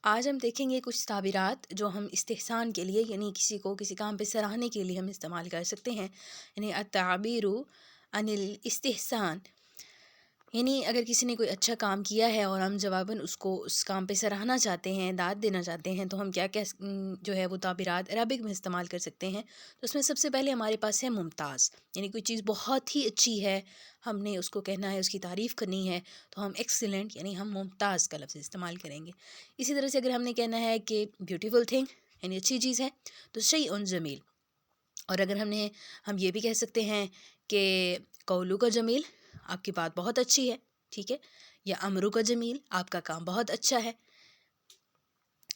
آج ہم دیکھیں گے کچھ تعبیرات جو ہم استحسان کے لیے یعنی کسی کو کسی کام پہ سراہنے کے لیے ہم استعمال کر سکتے ہیں. یعنی التعبیر عن الاستحسان، یعنی اگر کسی نے کوئی اچھا کام کیا ہے اور ہم جواباً اس کو اس کام پہ سراہنا چاہتے ہیں، داد دینا چاہتے ہیں، تو ہم کیا جو ہے وہ تعبیرات عربک میں استعمال کر سکتے ہیں. تو اس میں سب سے پہلے ہمارے پاس ہے ممتاز، یعنی کوئی چیز بہت ہی اچھی ہے، ہم نے اس کو کہنا ہے، اس کی تعریف کرنی ہے، تو ہم ایکسیلنٹ یعنی ہم ممتاز کا لفظ استعمال کریں گے. اسی طرح سے اگر ہم نے کہنا ہے کہ بیوٹیفل تھنگ یعنی اچھی چیز ہے، تو شیء جمیل. اور اگر ہم یہ بھی کہہ سکتے ہیں کہ قولو کا جمیل، آپ کی بات بہت اچھی ہے، ٹھیک ہے، یا امرو کا جمیل، آپ کا کام بہت اچھا ہے.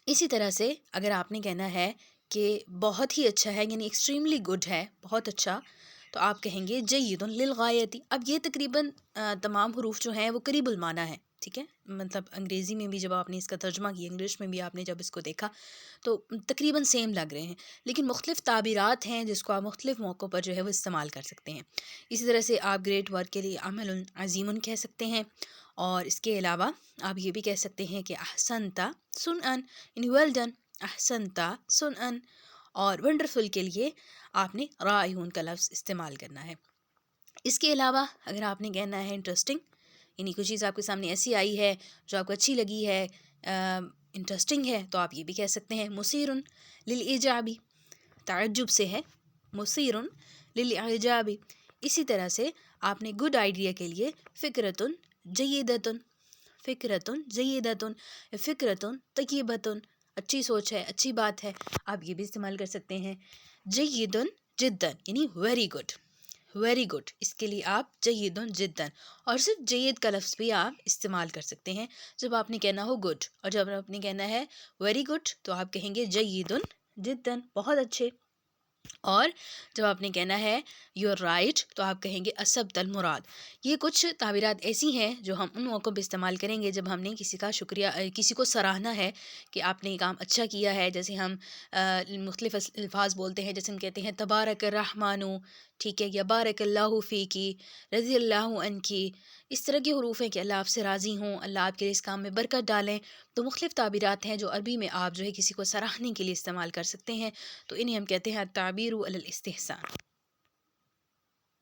اسی طرح سے اگر آپ نے کہنا ہے کہ بہت ہی اچھا ہے یعنی ایکسٹریملی گڈ ہے، بہت اچھا، تو آپ کہیں گے جید للغایتی. اب یہ تقریباً تمام حروف جو ہیں وہ قریب المعنی ہیں، ٹھیک ہے، مطلب انگریزی میں بھی جب آپ نے اس کا ترجمہ کیا، انگلش میں بھی آپ نے جب اس کو دیکھا تو تقریباً سیم لگ رہے ہیں، لیکن مختلف تعبیرات ہیں جس کو آپ مختلف موقعوں پر جو ہے وہ استعمال کر سکتے ہیں. اسی طرح سے آپ گریٹ ورک کے لیے عمل عظیم کہہ سکتے ہیں، اور اس کے علاوہ آپ یہ بھی کہہ سکتے ہیں کہ احسنتا سنن یعنی ویل ڈن، احسنتا سنن. اور ونڈرفل کے لیے آپ نے رائعون کا لفظ استعمال کرنا ہے. اس کے علاوہ اگر آپ نے کہنا ہے انٹرسٹنگ، یعنی کوئی چیز آپ کے سامنے ایسی آئی ہے جو آپ کو اچھی لگی ہے، انٹرسٹنگ ہے، تو آپ یہ بھی کہہ سکتے ہیں مثیر للاعجاب، تعجب سے ہے، مثیر للاعجاب. اسی طرح سے آپ نے گڈ آئیڈیا کے لیے فکرتن جیدتن، فکرتن جیدتن، فکرتن طیبتن، اچھی سوچ ہے، اچھی بات ہے، آپ یہ بھی استعمال کر سکتے ہیں. جیدن جدن یعنی ویری گڈ، ویری گڈ، اس کے لیے آپ جیدن جدن، اور صرف جید کا لفظ بھی آپ استعمال کر سکتے ہیں جب آپ نے کہنا ہو گڈ، اور جب آپ نے کہنا ہے ویری گڈ تو آپ کہیں گے جیدن جدن، بہت اچھے. اور جب آپ نے کہنا ہے یو آر رائٹ تو آپ کہیں گے اصبت المراد. یہ کچھ تعبیرات ایسی ہیں جو ہم ان موقعوں پہ استعمال کریں گے جب ہم نے کسی کا شکریہ، کسی کو سراہنا ہے کہ آپ نے یہ کام اچھا کیا ہے. جیسے ہم مختلف الفاظ بولتے ہیں، جیسے ہم کہتے ہیں تبارک الرحمن، ٹھیک ہے، یا بارک اللہ فیکی، رضی اللہ عنکی. اس طرح کے حروف ہیں کہ اللہ آپ سے راضی ہوں، اللہ آپ کے لیے اس کام میں برکت ڈالیں. تو مختلف تعبیرات ہیں جو عربی میں آپ جو ہے کسی کو سراہنے کے لیے استعمال کر سکتے ہیں، تو انہیں ہم کہتے ہیں تعبیر علی الاستحسان.